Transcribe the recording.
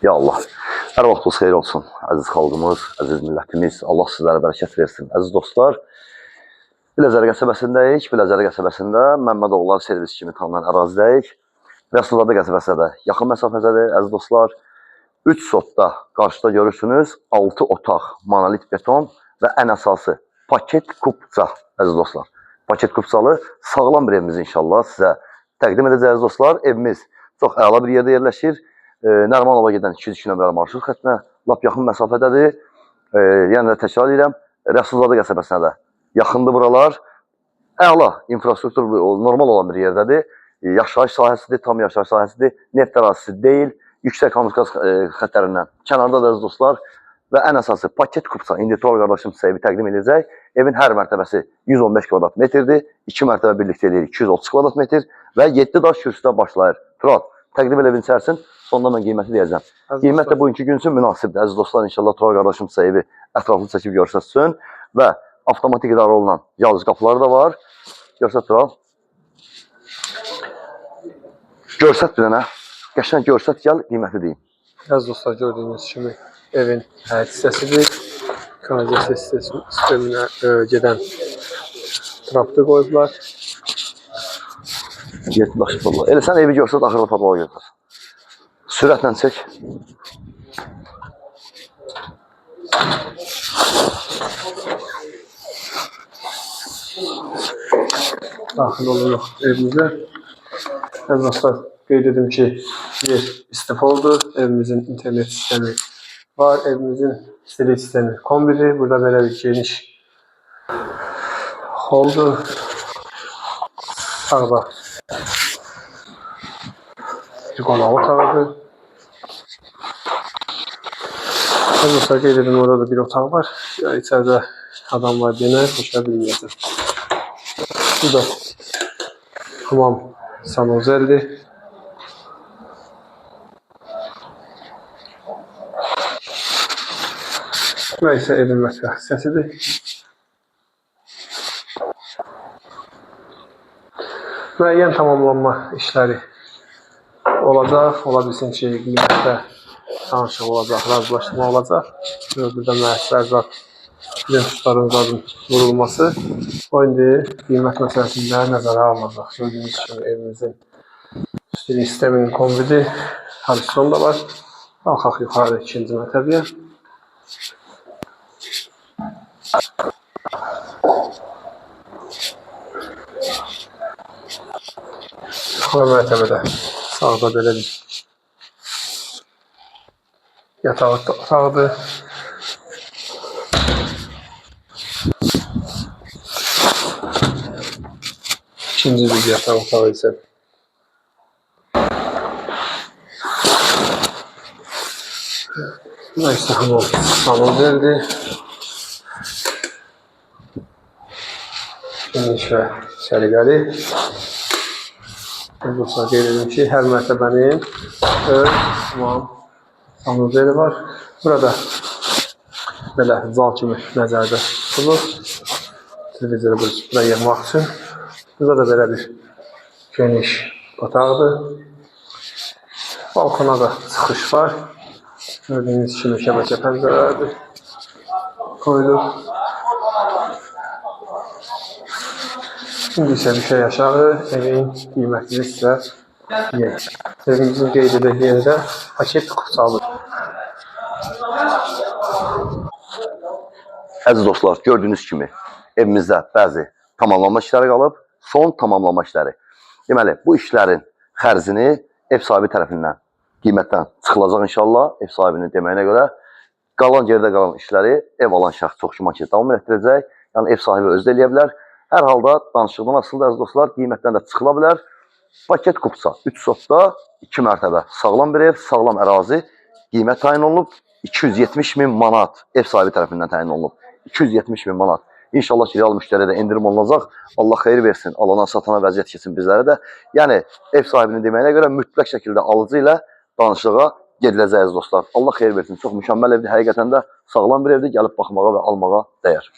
Ya Allah, hər vaxtınız xeyir olsun, əziz xalqımız, əziz millətimiz. Allah sizlərə bərəkət versin. Əziz dostlar, Biləcəri qəsəbəsindəyik. Biləcəri qəsəbəsində Məmmədoğullar servis kimi tanınan ərazidəyik. Rəsulzadə qəsəbəsinə də yaxın məsafədədir, əziz dostlar. 3 sotda qarşıda görürsünüz, 6 otaq, monolit beton və ən əsası paket kupça, əziz dostlar. Paket kupçalı sağlam bir evimiz inşallah sizə təqdim edəcəyik, əziz dostlar. Evimiz çox əla bir yerdə yerləşir. Nərmanova gedən 202 nömrəli marşrut xəttinə lap yaxın məsafədədir. Yəni də təkrar edirəm, Rəsulzadə qəsəbəsinə də yaxındır buralar. Əla infrastruktur normal olan bir yerdədir. Yaşayış sahəsidir, tam yaşayış sahəsidir. Neft ərazisi deyil. Yüksək kommunikasiya xətlərindən kənardadır, əziz dostlar. Və ən əsası paket kupça. İndi Tural qardaşım sizə evi təqdim edəcək. Evin hər mərtəbəsi 115 kvadrat metrdir. 2 mərtəbə birlikdə edir 230 kvadrat metr və 7 daş kürsüdə başlayır. Tural, təqdim elə evin içərsin. Sonda mən qiyməti deyəcəm. Qiymət də bugünkü gün üçün münasibdir. Əziz dostlar, inşallah Tural qardaşım sizə evi ətraflı çəkib göstərsin. Və avtomatik idarə olunan yazıcı qapıları da var. Görsət Tural. Görsət bir dənə. Qəşəng görsət, gəl, qiyməti deyim. Əziz dostlar, gördüyünüz kimi evin həyat hissəsidir. Kanalizasiya sisteminə gedən trapda qoyublar. 7 daş patlağı. Elə sən evi görsət, axırda patlağı götür. Sürətlə çək. Daxil oluruq evimizə. Əziz dostlar, qeyd edim ki, yer istifalıdır. Evimizin internet sistemi var. Evimizin istilik sistemi kombidir. Burada belə bir geniş holdur. Sağda bir qonaq otağıdır. Əziz dostlar, qeyd edim, orada da bir otaq var. İçəridə adam var deyənə düşə bilməyəcək. Bu da hamam sanuzeldir. Və isə evin mətbəx hissəsidir. Müəyyən tamamlanma işləri olacaq. Ola bilsin ki, qiymətdə danışıq olacaq, razılaşdırma olacaq. Burada müəssisələr bizim tutarımızın vurulması. O indi qiymət məsələsində nəzərə alınacaq. Gördüyünüz kimi evimizin üstünlük sisteminin kombidi, harison da var. Qalxaq yuxarı ikinci mərtəbəyə. Yuxarı mərtəbədə sağda belə bir yataq otağıdır. İkinci bir yataq otağı isə nəysə hamam sanuzeldir. Geniş və səliqəli. Dostlar, qeyd edim ki, hər mərtəbənin öz hamam sanuzeli var. Burada belə zal kimi nəzərdə tutulur. Televizora burada yığmaq üçün. Burada da belə bir geniş otaqdır. Balkona da çıxış var. Gördüyünüz kimi şəbəkə pəncərələrdir qoyulub. Şimdi isə düşək aşağı, evin qiymətini sizə deyək. Evimizin qeyd edək yerdə paket kupçalıdır. Əziz dostlar, gördüyünüz kimi evimizdə bəzi tamamlanma işləri qalıb, son tamamlanma işləri. Deməli, bu işlərin xərzini ev sahibi tərəfindən qiymətdən çıxılacaq inşallah, ev sahibinin deməyinə görə. Qalan yerdə qalan işləri ev alan şəxs çox güman ki, davam etdirəcək. Yəni, ev sahibi özü də eləyə bilər. Hər halda danışıqdan asılıdır, əziz dostlar, qiymətdən də çıxıla bilər. Paket kupça, 3 sotda, 2 mərtəbə, sağlam bir ev, sağlam ərazi, qiymət təyin olunub, 270.000 manat ev sahibi tərəfindən təyin olunub, 270.000 manat. İnşallah ki, real müştəriyə də endirim olunacaq, Allah xeyir versin, alana satana vəziyyət keçsin bizlərə də. Yəni, ev sahibinin deməyinə görə mütləq şəkildə alıcı ilə danışığa gediləcək, əziz dostlar. Allah xeyir versin, çox mükəmməl evdir, həqiqətən də sağlam bir evdir, gəlib baxmağa və almağa dəyər.